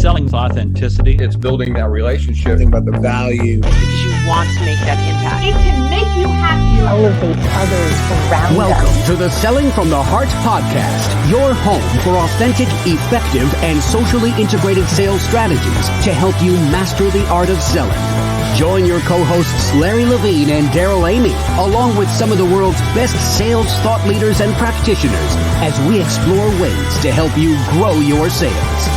selling with authenticity. It's building that relationship. Think about the value. Because you want to make that impact. It can make you happy. Elevate others around Welcome us. to the Selling from the Heart podcast, your home for authentic, effective, and socially integrated sales strategies to help you master the art of selling. Join your co-hosts Larry Levine and Daryl Amy, along with some of the world's best sales thought leaders and practitioners, as we explore ways to help you grow your sales.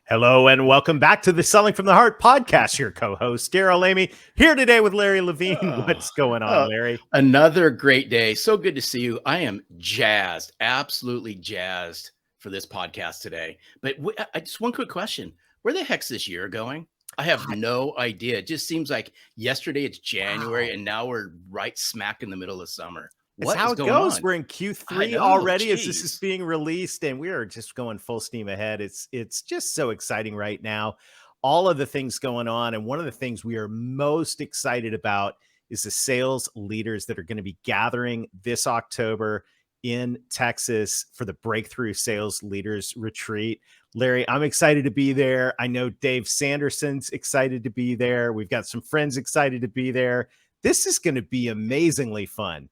Hello and welcome back to the Selling from the Heart podcast. Your co-host, Daryl Amy, here today with Larry Levine. What's going on, Larry? Another great day. So good to see you. I am jazzed, absolutely jazzed for this podcast today. But just one quick question. Where the heck's this year going? I have no idea. It just seems like yesterday it's January and now we're right smack in the middle of summer. That's how it goes. We're in Q3 already as this is being released, and we are just going full steam ahead. It's just so exciting right now. All of the things going on, and one of the things we are most excited about is the sales leaders that are going to be gathering this October in Texas for the Breakthrough Sales Leaders Retreat. Larry, I'm excited to be there. I know Dave Sanderson's excited to be there. We've got some friends excited to be there. This is going to be amazingly fun.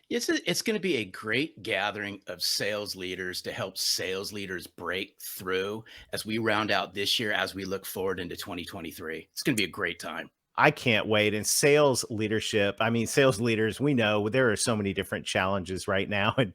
It's going to be a great gathering of sales leaders to help sales leaders break through as we round out this year, as we look forward into 2023. It's going to be a great time. I can't wait. And sales leadership, sales leaders, we know there are so many different challenges right now. And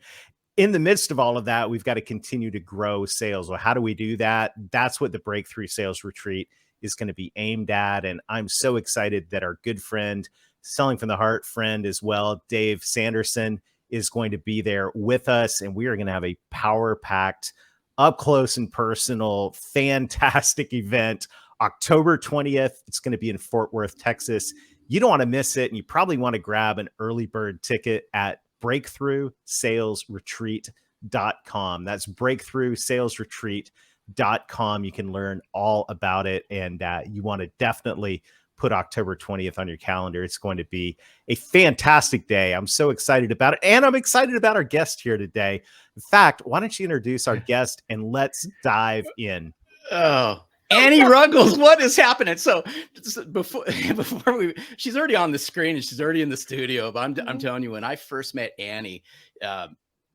in the midst of all of that, we've got to continue to grow sales. Well, how do we do that? That's what the Breakthrough Sales Retreat is going to be aimed at. And I'm so excited that our good friend, Selling from the Heart friend as well, Dave Sanderson, is going to be there with us. And we are going to have a power-packed, up close and personal, fantastic event. October 20th. It's going to be in Fort Worth, Texas. You don't want to miss it. And you probably want to grab an early bird ticket at breakthroughsalesretreat.com. That's breakthroughsalesretreat.com. You can learn all about it. And you want to definitely put October 20th on your calendar. It's going to be a fantastic day. I'm so excited about it. And I'm excited about our guest here today. In fact, why don't you introduce our guest and let's dive in. Oh, Annie Ruggles, what is happening? So before she's already on the screen and she's already in the studio. But I'm telling you, when I first met Annie,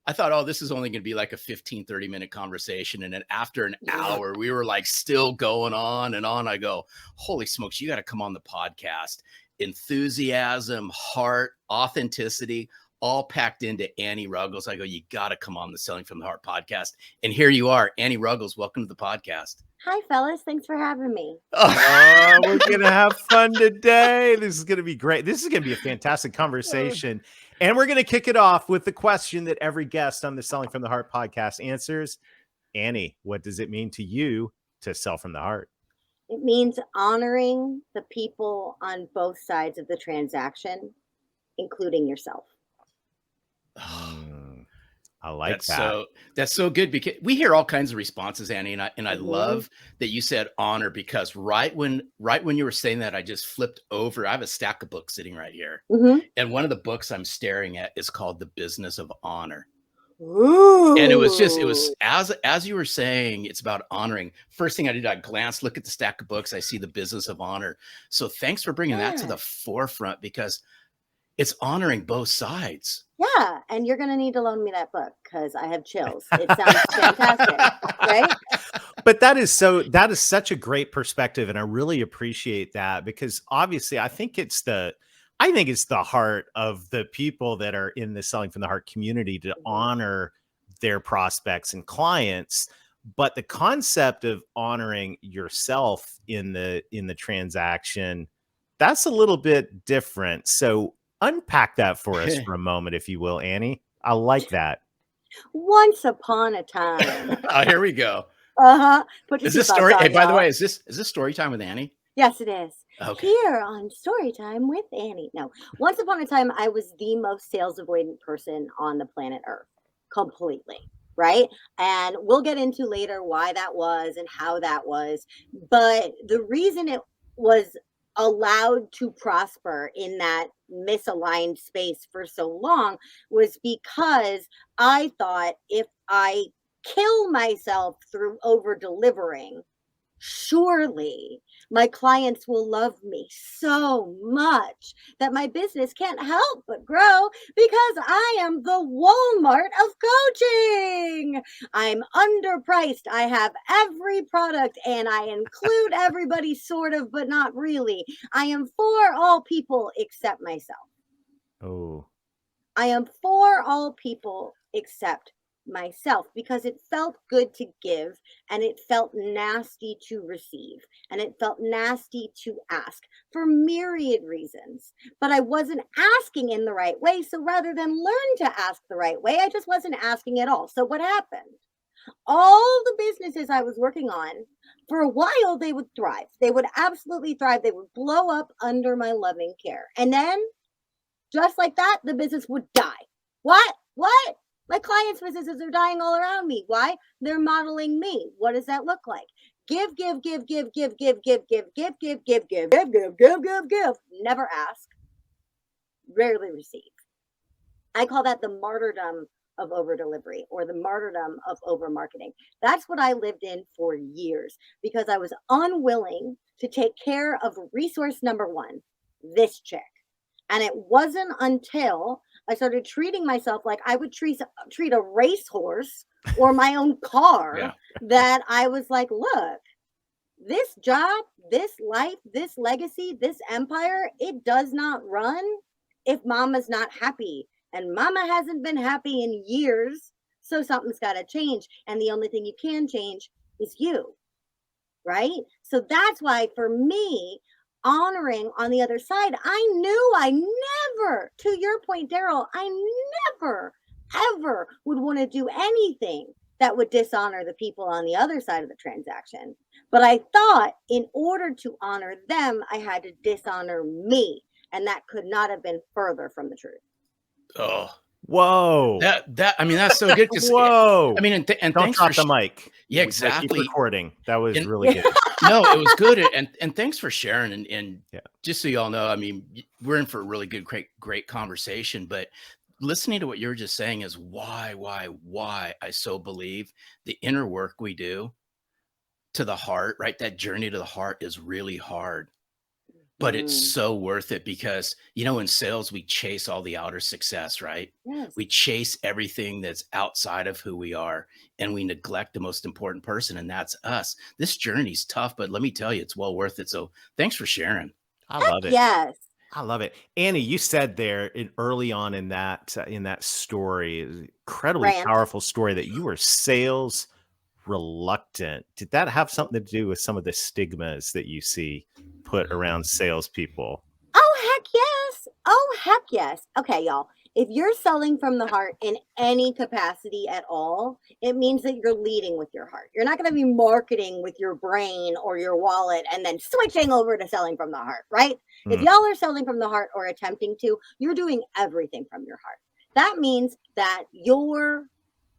I thought, oh, this is only going to be like a 30-minute conversation. And then after an hour, we were like still going on and on. I go, holy smokes, you got to come on the podcast. Enthusiasm, heart, authenticity, all packed into Annie Ruggles. I go, you got to come on the Selling from the Heart podcast. And here you are, Annie Ruggles. Welcome to the podcast. Hi, fellas. Thanks for having me. Oh, we're going to have fun today. This is going to be great. This is going to be a fantastic conversation. And we're going to kick it off with the question that every guest on the Selling from the Heart podcast answers. Annie, what does it mean to you to sell from the heart? It means honoring the people on both sides of the transaction, including yourself. I like that. That's so good because we hear all kinds of responses, Annie, and I love that you said honor, because right when you were saying that, I just flipped over. I have a stack of books sitting right here, and one of the books I'm staring at is called The Business of Honor. Ooh. And it was as you were saying, it's about honoring. First thing I did, I glanced, look at the stack of books. I see The Business of Honor. So thanks for bringing that to the forefront, because it's honoring both sides. Yeah, and you're going to need to loan me that book because I have chills. It sounds fantastic, right? But that is such a great perspective, and I really appreciate that, because obviously I think it's the heart of the people that are in the Selling from the Heart community to honor their prospects and clients. But the concept of honoring yourself in the transaction, that's a little bit different. So unpack that for us for a moment, if you will, Annie. I like that. Once upon a time. Oh, here we go. Is this story? Hey, by the way, is this story time with Annie? Yes, it is. Okay. Here on Story Time with Annie. No, once upon a time, I was the most sales avoidant person on the planet Earth, completely. Right. And we'll get into later why that was and how that was. But the reason it was allowed to prosper in that misaligned space for so long was because I thought if I kill myself through over delivering, surely my clients will love me so much that my business can't help but grow because I am the Walmart of coaching. I'm underpriced. I have every product and I include everybody sort of, but not really. I am for all people except myself. Oh, I am for all people except myself because it felt good to give and it felt nasty to receive and it felt nasty to ask for myriad reasons. But I wasn't asking in the right way. So rather than learn to ask the right way, I just wasn't asking at all. So what happened? All the businesses I was working on, for a while, they would thrive. They would absolutely thrive. They would blow up under my loving care. And then just like that, the business would die. What? My clients' businesses are dying all around me. Why? They're modeling me. What does that look like? Give. Never ask. Rarely receive. I call that the martyrdom of over delivery or the martyrdom of over marketing. That's what I lived in for years because I was unwilling to take care of resource number one, this chick. And it wasn't until I started treating myself like I would treat a racehorse or my own car that I was like, look, this job, this life, this legacy, this empire, it does not run if mama's not happy. And mama hasn't been happy in years. So something's got to change. And the only thing you can change is you. Right? So that's why for me, honoring on the other side, I knew I never, to your point, Daryl, I never, ever would want to do anything that would dishonor the people on the other side of the transaction. But I thought in order to honor them, I had to dishonor me. And that could not have been further from the truth. Oh, whoa. I mean, that's so good. Whoa. I mean, and Don't thanks drop for the mic. Yeah, Keep exactly. recording. That was really good. No, it was good. And thanks for sharing. And Yeah. just so y'all know, I mean, we're in for a really good, great conversation, but listening to what you were just saying is why I so believe the inner work we do to the heart, right? That journey to the heart is really hard, but it's so worth it because, you know, in sales, we chase all the outer success, right? Yes. We chase everything that's outside of who we are and we neglect the most important person, and that's us. This journey's tough, but let me tell you, it's well worth it. So thanks for sharing. I love it. Yes. I love it. Annie, you said there early on in that story, incredibly powerful story that you were sales reluctant. Did that have something to do with some of the stigmas that you see put around salespeople? Oh, heck yes. Oh, heck yes. Okay, y'all. If you're selling from the heart in any capacity at all, it means that you're leading with your heart. You're not going to be marketing with your brain or your wallet and then switching over to selling from the heart, right? If y'all are selling from the heart or attempting to, you're doing everything from your heart. That means that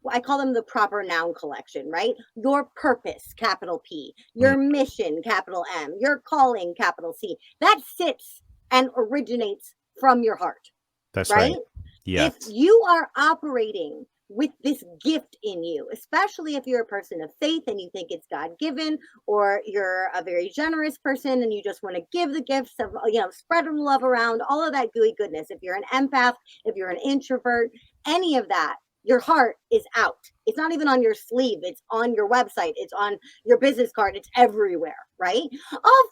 I call them the proper noun collection, right? Your purpose, capital P, your mission, capital M, your calling, capital C, that sits and originates from your heart. That's right. Yes. If you are operating with this gift in you, especially if you're a person of faith and you think it's God-given, or you're a very generous person and you just want to give the gifts of, spread the love around, all of that gooey goodness. If you're an empath, if you're an introvert, any of that, your heart is out. It's not even on your sleeve. It's on your website. It's on your business card. It's everywhere, right? Of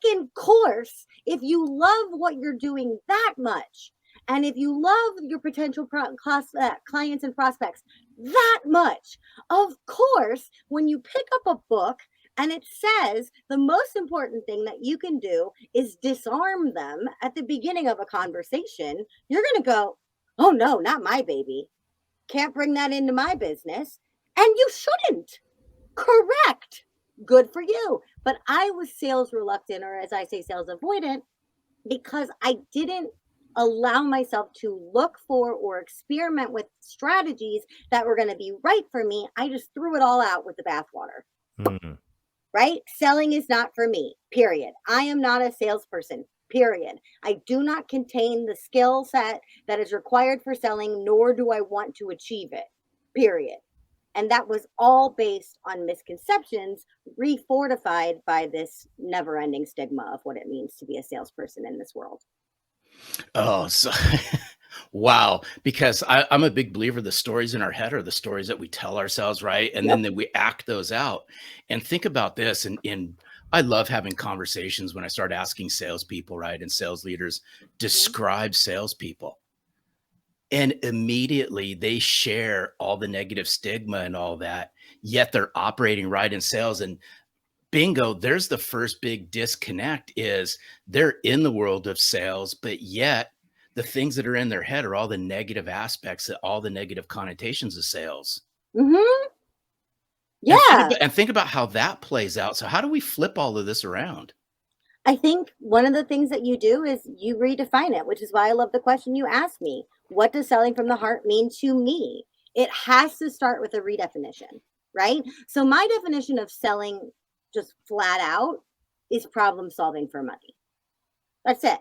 freaking course, if you love what you're doing that much, and if you love your potential clients and prospects that much, of course, when you pick up a book and it says the most important thing that you can do is disarm them at the beginning of a conversation, you're going to go, oh no, not my baby. Can't bring that into my business. And you shouldn't. Correct. Good for you. But I was sales reluctant, or as I say, sales avoidant, because I didn't allow myself to look for or experiment with strategies that were going to be right for me. I just threw it all out with the bathwater. right? Selling is not for me, period. I am not a salesperson, period. I do not contain the skill set that is required for selling, nor do I want to achieve it, period. And that was all based on misconceptions, refortified by this never ending stigma of what it means to be a salesperson in this world. Oh, so wow. Because I'm a big believer the stories in our head are the stories that we tell ourselves, right? And Yep. then we act those out. And think about this. And I love having conversations when I start asking salespeople, right? And sales leaders describe salespeople. And immediately they share all the negative stigma and all that, yet they're operating right in sales. And bingo, there's the first big disconnect is they're in the world of sales, but yet the things that are in their head are all the negative aspects, all the negative connotations of sales. Mm-hmm. And Yeah. think about how that plays out. So how do we flip all of this around? I think one of the things that you do is you redefine it, which is why I love the question you asked me. What does selling from the heart mean to me? It has to start with a redefinition, right? So my definition of selling just flat out is problem solving for money. That's it.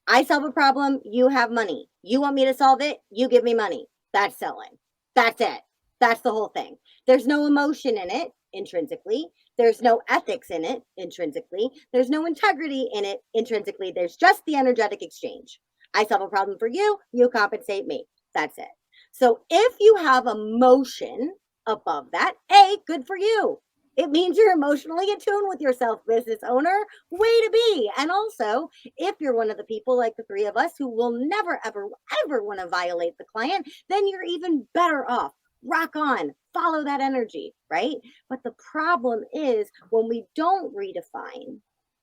I solve a problem, you have money. You want me to solve it, you give me money. That's selling. That's it. That's the whole thing. There's no emotion in it intrinsically. There's no ethics in it intrinsically. There's no integrity in it intrinsically. There's just the energetic exchange. I solve a problem for you, you compensate me. That's it. So if you have emotion above that, A, good for you. It means you're emotionally in tune with yourself, business owner. Way to be. And also, if you're one of the people like the three of us who will never, ever, ever want to violate the client, then you're even better off. Rock on, follow that energy, right? But the problem is when we don't redefine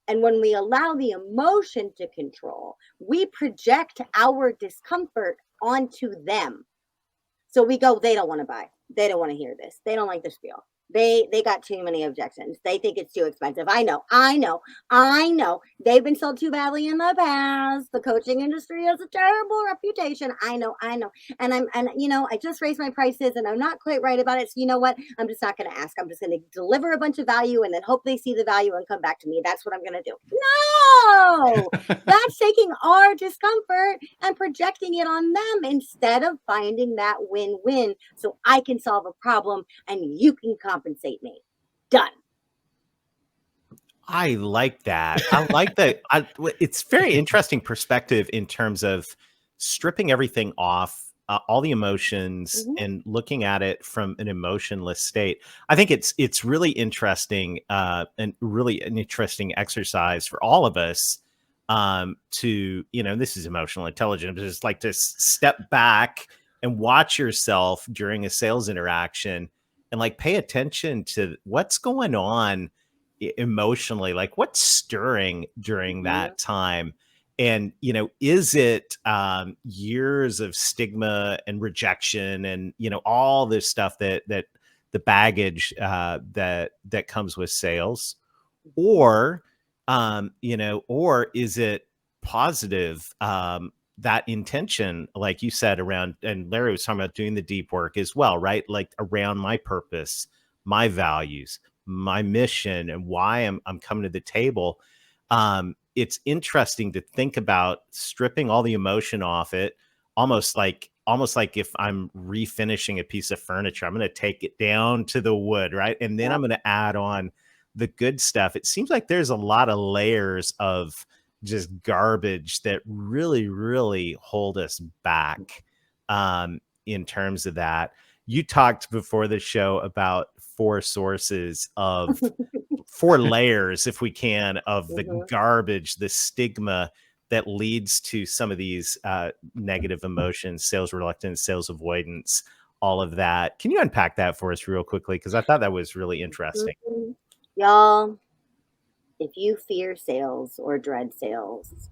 and when we allow the emotion to control, we project our discomfort onto them. So we go, they don't want to buy. They don't want to hear this. They don't like the spiel. They got too many objections. They think it's too expensive. I know. They've been sold too badly in the past. The coaching industry has a terrible reputation. I know. And I just raised my prices and I'm not quite right about it. So you know what? I'm just not going to ask. I'm just going to deliver a bunch of value and then hope they see the value and come back to me. That's what I'm going to do. No, that's taking our discomfort and projecting it on them instead of finding that win-win so I can solve a problem and you can compensate me. Done. I like that. I like that. It's very interesting perspective in terms of stripping everything off, all the emotions, and looking at it from an emotionless state. I think it's really interesting, and really an interesting exercise for all of us to, this is emotional intelligence, but it's like to step back and watch yourself during a sales interaction and like pay attention to what's going on emotionally, like what's stirring during that time. And is it years of stigma and rejection and all this stuff that the baggage that comes with sales, or or is it positive, that intention, like you said, around, and Larry was talking about doing the deep work as well, right? Like around my purpose, my values, my mission, and why I'm coming to the table. It's interesting to think about stripping all the emotion off it, almost like if I'm refinishing a piece of furniture, I'm going to take it down to the wood, right? And then I'm going to add on the good stuff. It seems like there's a lot of layers of just garbage that really, really hold us back, in terms of that. You talked before the show about four layers, if we can, of the garbage, the stigma that leads to some of these negative emotions, sales reluctance, sales avoidance, all of that. Can you unpack that for us real quickly? Because I thought that was really interesting. Y'all, if you fear sales or dread sales,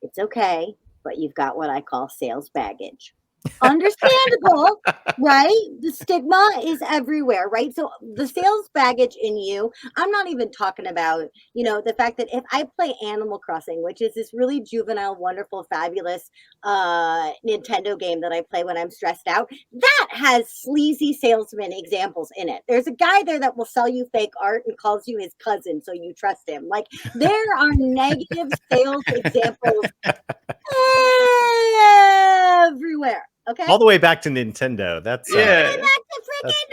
it's okay, but you've got what I call sales baggage. Understandable, right? The stigma is everywhere, right? So the sales baggage in you, I'm not even talking about, the fact that if I play Animal Crossing, which is this really juvenile, wonderful, fabulous Nintendo game that I play when I'm stressed out, that has sleazy salesman examples in it. There's a guy there that will sell you fake art and calls you his cousin so you trust him. Like, there are negative sales examples everywhere. Okay. All the way back to Nintendo. That's Yeah. that's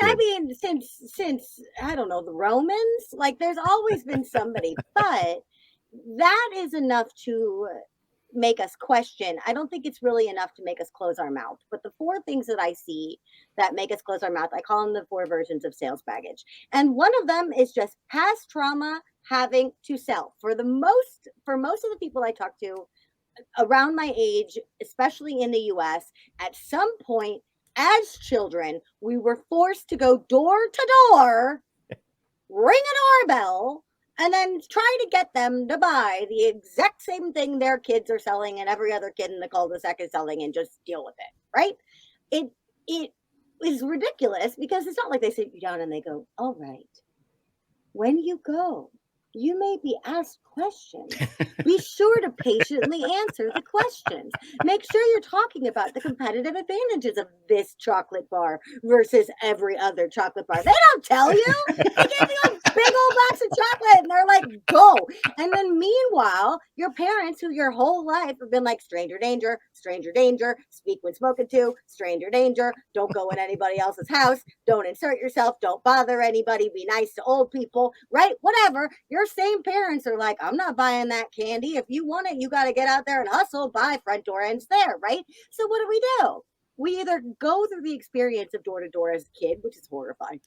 I good. mean, since I don't know, the Romans, like, there's always been somebody, but that is enough to make us question. I don't think it's really enough to make us close our mouth. But the four things that I see that make us close our mouth, I call them the four versions of sales baggage. And one of them is just past trauma having to sell. For most of the people I talk to around my age, especially in the US, at some point as children, we were forced to go door to door, ring a doorbell, and then try to get them to buy the exact same thing their kids are selling and every other kid in the cul-de-sac is selling, and just deal with it, right? It is ridiculous, because it's not like they sit you down and they go, all right, when you go, you may be asked questions. Be sure to patiently answer the questions. Make sure you're talking about the competitive advantages of this chocolate bar versus every other chocolate bar. They don't tell you. They give you a big old box of chocolate and they're like, go. And then meanwhile, your parents, who your whole life have been like, stranger danger, speak when spoken to, stranger danger, don't go in anybody else's house, don't insert yourself, don't bother anybody, be nice to old people, right? Whatever. Your same parents are like, I'm not buying that candy. If you want it, you got to get out there and hustle, buy, front door ends there, right? So what do? We either go through the experience of door to door as a kid, which is horrifying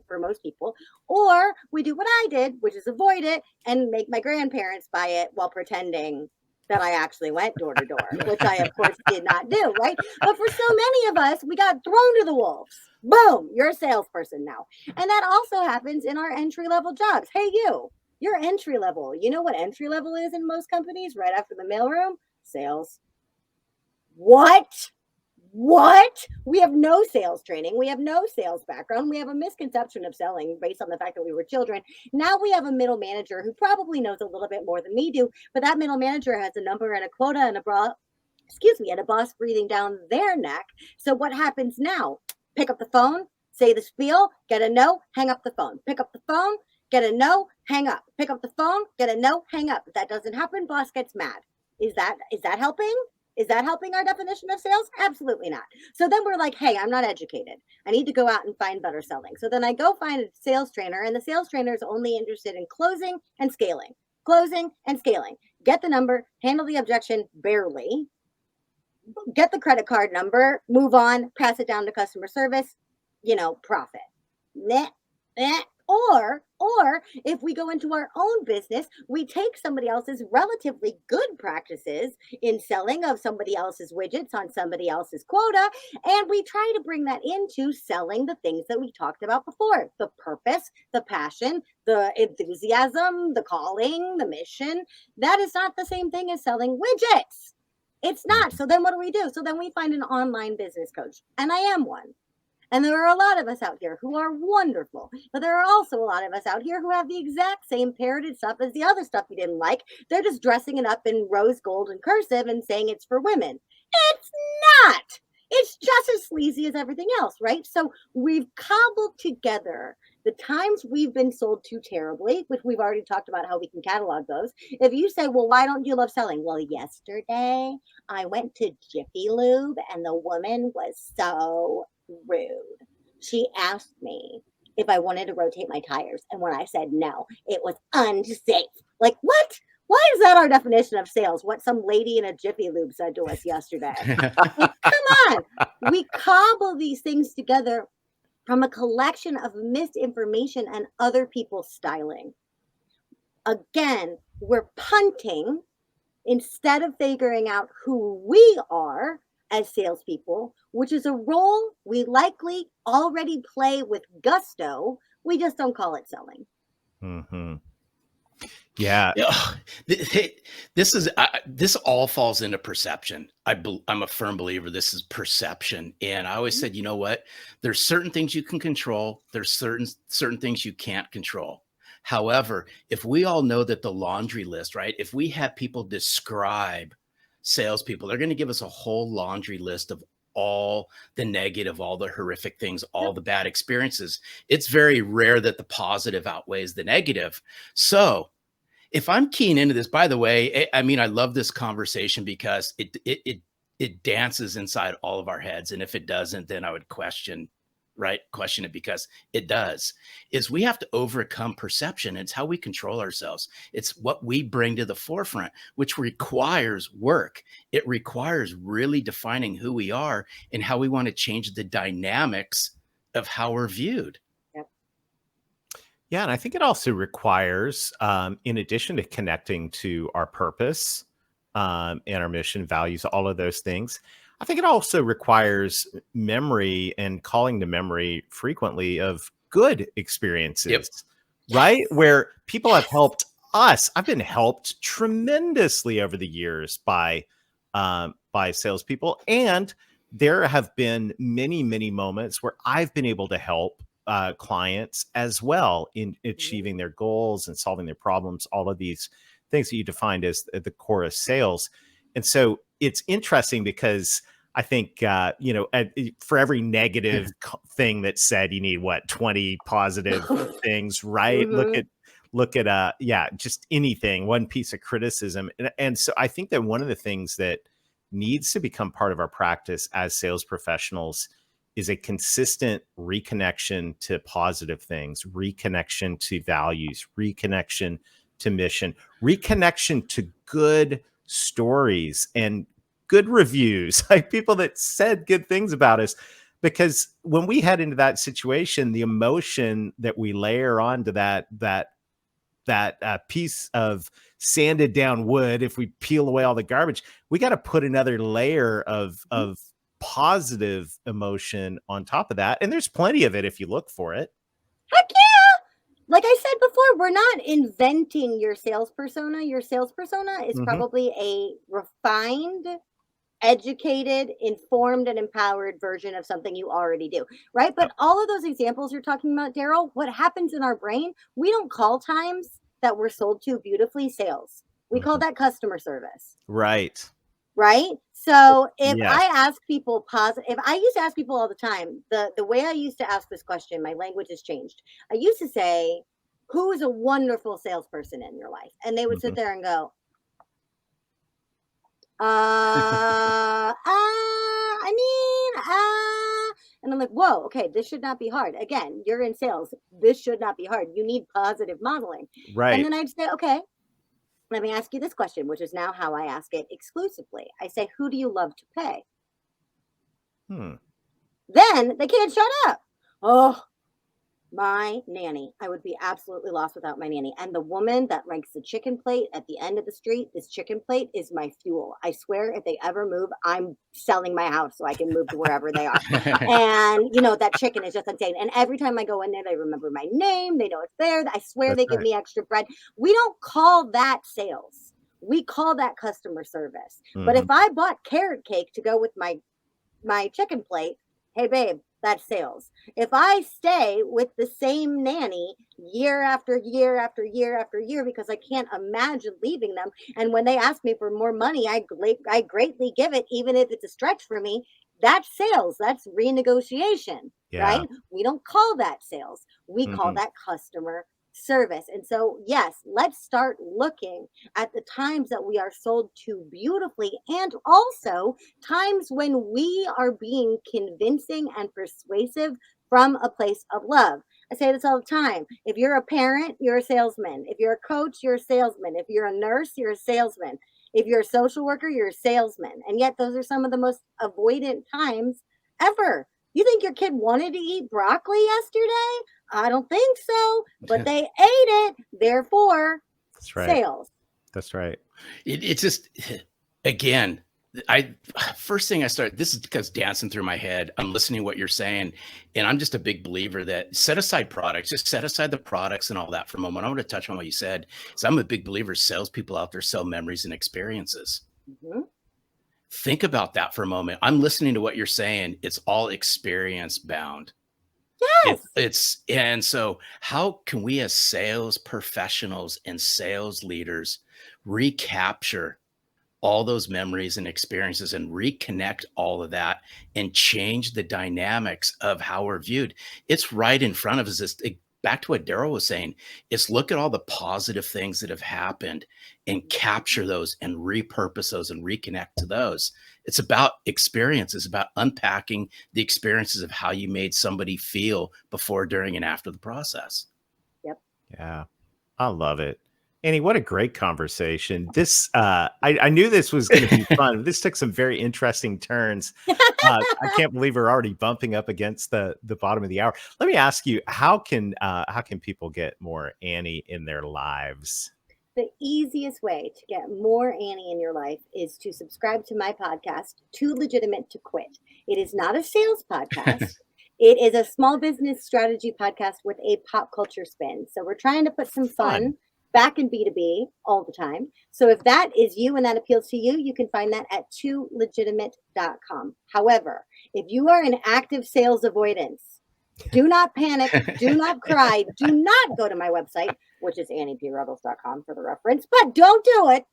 for most people, or we do what I did, which is avoid it and make my grandparents buy it while pretending that I actually went door to door, which I, of course, did not do, right? But for so many of us, we got thrown to the wolves. Boom, you're a salesperson now. And that also happens in our entry-level jobs. Hey, you're entry level. You know what entry level is in most companies? Right after the mailroom? Sales. What? We have no sales training. We have no sales background. We have a misconception of selling based on the fact that we were children. Now we have a middle manager who probably knows a little bit more than we do, but that middle manager has a number and a quota and a boss breathing down their neck. So what happens now? Pick up the phone, say the spiel, get a no, hang up the phone. Pick up the phone, get a no, hang up. Pick up the phone, get a no, hang up. If that doesn't happen, boss gets mad. Is that helping? Is that helping our definition of sales? Absolutely not. So then we're like, hey, I'm not educated. I need to go out and find better selling. So then I go find a sales trainer, and the sales trainer is only interested in closing and scaling. Get the number, handle the objection barely, get the credit card number, move on, pass it down to customer service, profit. Or if we go into our own business, we take somebody else's relatively good practices in selling of somebody else's widgets on somebody else's quota, and we try to bring that into selling the things that we talked about before: the purpose, the passion, the enthusiasm, the calling, the mission. That is not the same thing as selling widgets. It's not. So then what do? So then we find an online business coach, and I am one. And there are a lot of us out here who are wonderful, but there are also a lot of us out here who have the exact same parroted stuff as the other stuff you didn't like. They're just dressing it up in rose gold and cursive and saying it's for women. It's not. It's just as sleazy as everything else, right? So we've cobbled together the times we've been sold too terribly, which we've already talked about how we can catalog those. If you say, well, why don't you love selling? Well, yesterday I went to Jiffy Lube and the woman was so rude. She asked me if I wanted to rotate my tires, and when I said no, it was unsafe. Like, what? Why is that our definition of sales? What some lady in a Jiffy Lube said to us yesterday. Like, come on. We cobble these things together from a collection of misinformation and other people's styling. Again, we're punting instead of figuring out who we are as salespeople, which is a role we likely already play with gusto. We just don't call it selling. Mm-hmm. Yeah. Yeah, this all falls into perception. I'm a firm believer this is perception, and I always said, you know what? There's certain things you can control. There's certain things you can't control. However, if we all know that the laundry list, right? If we have people describe salespeople, they're going to give us a whole laundry list of all the negative, all the horrific things, all the bad experiences. It's very rare that the positive outweighs the negative. So if I'm keying into this, by the way, I mean, I love this conversation because it dances inside all of our heads. And if it doesn't, then I would question it, because it does. Is we have to overcome perception. It's how we control ourselves. It's what we bring to the forefront, which requires work. It requires really defining who we are and how we want to change the dynamics of how we're viewed. Yeah, and I think it also requires, in addition to connecting to our purpose and our mission, values, all of those things, I think it also requires memory and calling to memory frequently of good experiences, right? Where people have helped us. I've been helped tremendously over the years by salespeople, and there have been many, many moments where I've been able to help clients as well in achieving their goals and solving their problems, all of these things that you defined as the core of sales. And so it's interesting because I think, for every negative thing that's said, you need 20 positive things, right? Look at, just anything, one piece of criticism. And so I think that one of the things that needs to become part of our practice as sales professionals is a consistent reconnection to positive things, reconnection to values, reconnection to mission, reconnection to good stories and good reviews, like people that said good things about us. Because when we head into that situation, the emotion that we layer onto that piece of sanded down wood, if we peel away all the garbage, we got to put another layer of positive emotion on top of that. And there's plenty of it if you look for it. Heck yeah. Like I said before, we're not inventing your sales persona. Your sales persona is probably a refined, educated, informed, and empowered version of something you already do, right? But all of those examples you're talking about, Daryl, what happens in our brain, we don't call times that we're sold to beautifully sales. We call that customer service. Right. Right. So if I ask people if I used to ask people all the time, the way I used to ask this question, my language has changed. I used to say, who is a wonderful salesperson in your life? And they would sit there and go, and I'm like, whoa, okay, this should not be hard. Again, you're in sales. This should not be hard. You need positive modeling. Right. And then I'd say, okay, let me ask you this question, which is now how I ask it exclusively. I say, who do you love to pay? Then they can't shut up. Oh, my nanny. I would be absolutely lost without my nanny. And the woman that ranks the chicken plate at the end of the street, this chicken plate is my fuel. I swear if they ever move, I'm selling my house so I can move to wherever they are. And, that chicken is just insane. And every time I go in there, they remember my name. They know it's there. I swear they give me extra bread. We don't call that sales. We call that customer service. But if I bought carrot cake to go with my chicken plate, hey, babe, that's sales. If I stay with the same nanny year after year after year after year because I can't imagine leaving them, and when they ask me for more money, I greatly give it, even if it's a stretch for me, that's sales. That's renegotiation, right? We don't call that sales. We call that customer service. And so, yes, let's start looking at the times that we are sold to beautifully, and also times when we are being convincing and persuasive from a place of love. I say this all the time. If you're a parent, you're a salesman. If you're a coach, you're a salesman. If you're a nurse, you're a salesman. If you're a social worker, you're a salesman. And yet those are some of the most avoidant times ever. You think your kid wanted to eat broccoli yesterday? I don't think so, but they ate it. Therefore, That's right. sales. That's right. It's just, again, first thing I started, this is because dancing through my head, I'm listening to what you're saying, and I'm just a big believer that set aside products, just set aside the products and all that for a moment. I want to touch on what you said. So I'm a big believer, salespeople out there sell memories and experiences. Mm-hmm. Think about that for a moment. I'm listening to what you're saying. It's all experience bound. Yes. And so how can we as sales professionals and sales leaders recapture all those memories and experiences and reconnect all of that and change the dynamics of how we're viewed? It's right in front of us. Back to what Daryl was saying, is look at all the positive things that have happened and capture those and repurpose those and reconnect to those. It's about experience. It's about unpacking the experiences of how you made somebody feel before, during, and after the process. Yep. Yeah, I love it. Annie, what a great conversation. This, I knew this was going to be fun. This took some very interesting turns. I can't believe we're already bumping up against the bottom of the hour. Let me ask you, how can people get more Annie in their lives? The easiest way to get more Annie in your life is to subscribe to my podcast, Too Legitimate to Quit. It is not a sales podcast. It is a small business strategy podcast with a pop culture spin. So we're trying to put some fun back in B2B all the time. So if that is you and that appeals to you, you can find that at toolegitimate.com. However, if you are in active sales avoidance, do not panic, do not cry, do not go to my website, which is anniePruggles.com for the reference, but don't do it.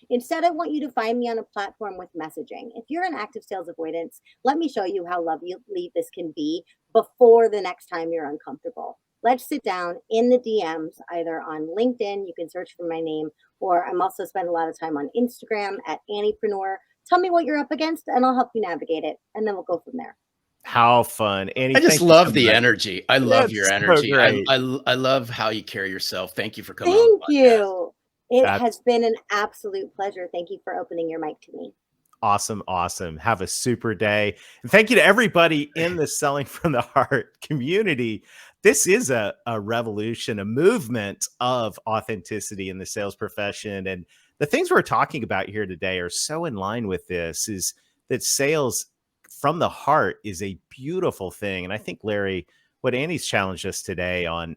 Instead, I want you to find me on a platform with messaging. If you're in active sales avoidance, let me show you how lovely this can be before the next time you're uncomfortable. Let's sit down in the DMs, either on LinkedIn, you can search for my name, or I'm also spend a lot of time on Instagram at Anniepreneur. Tell me what you're up against and I'll help you navigate it. And then we'll go from there. How fun. Annie, I just love the energy. I love your energy. So I love how you carry yourself. Thank you for coming. Thank you. It has been an absolute pleasure. Thank you for opening your mic to me. Awesome. Awesome. Have a super day. And thank you to everybody in the Selling from the Heart community. This is a revolution, a movement of authenticity in the sales profession. And the things we're talking about here today are so in line with this, is that sales from the heart is a beautiful thing. And I think, Larry, what Annie's challenged us today on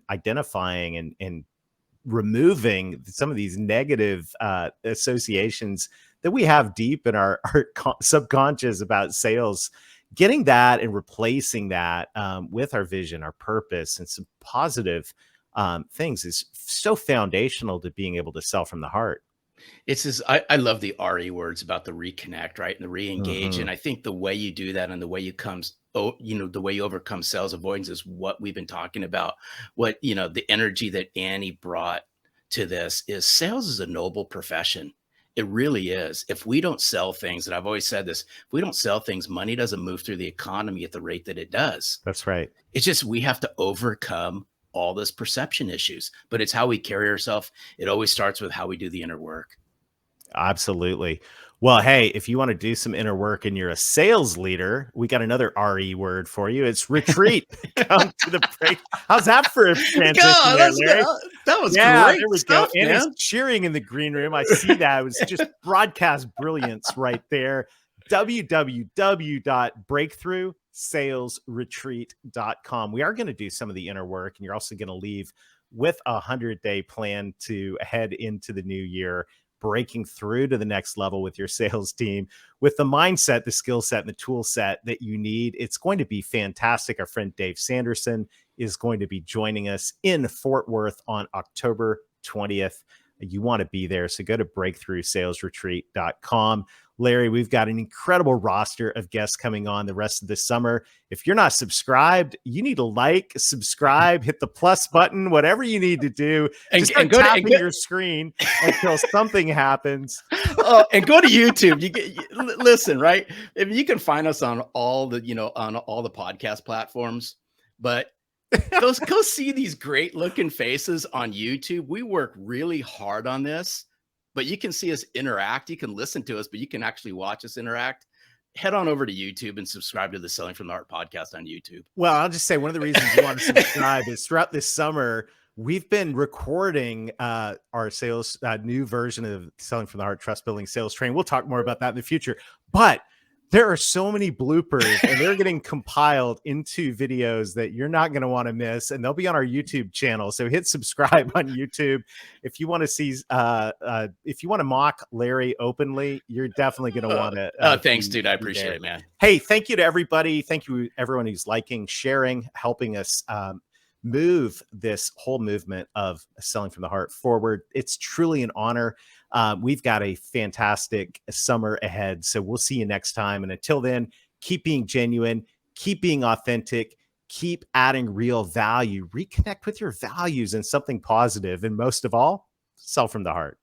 identifying and removing some of these negative associations that we have deep in our subconscious about sales, getting that and replacing that with our vision, our purpose, and some positive things is so foundational to being able to sell from the heart. It's just, I love the RE words about the reconnect, right? And the re-engage. Mm-hmm. And I think the way you do that and the way the way you overcome sales avoidance is what we've been talking about. What, the energy that Annie brought to this is sales is a noble profession. It really is. If we don't sell things, and I've always said this, if we don't sell things, money doesn't move through the economy at the rate that it does. That's right. It's just, we have to overcome all those perception issues, but it's how we carry ourselves. It always starts with how we do the inner work. Absolutely. Well, hey, if you want to do some inner work and you're a sales leader, we got another RE word for you. It's retreat. Come to the break. How's that for a transition there, Larry? That was great. There we stuff, go. And man. it's cheering in the green room. I see that. It was just broadcast brilliance right there. www.breakthroughsalesretreat.com. We are going to do some of the inner work, and you're also going to leave with a 100-day plan to head into the new year, breaking through to the next level with your sales team with the mindset, the skill set, and the tool set that you need. It's going to be fantastic. Our friend Dave Sanderson is going to be joining us in Fort Worth on October 20th. You want to be there, so go to breakthroughsalesretreat.com. Larry, we've got an incredible roster of guests coming on the rest of the summer. If you're not subscribed, you need to subscribe, hit the plus button, whatever you need to do. Just go tapping your screen until something happens. And go to YouTube. Listen, right? If you can find us on all the podcast platforms, but go see these great looking faces on YouTube. We work really hard on this. But you can see us interact. You can listen to us, but you can actually watch us interact. Head on over to YouTube and subscribe to the Selling from the Heart podcast on YouTube. Well, I'll just say one of the reasons you want to subscribe is throughout this summer, we've been recording our sales new version of Selling from the Heart Trust Building Sales Training. We'll talk more about that in the future, but there are so many bloopers and they're getting compiled into videos that you're not going to want to miss. And they'll be on our YouTube channel. So hit subscribe on YouTube. If you want to see, if you want to mock Larry openly, you're definitely going to want to. Thanks, dude. I appreciate it, man. Hey, thank you to everybody. Thank you everyone who's liking, sharing, helping us move this whole movement of Selling from the Heart forward. It's truly an honor. We've got a fantastic summer ahead. So we'll see you next time. And until then, keep being genuine, keep being authentic, keep adding real value, reconnect with your values and something positive. And most of all, sell from the heart.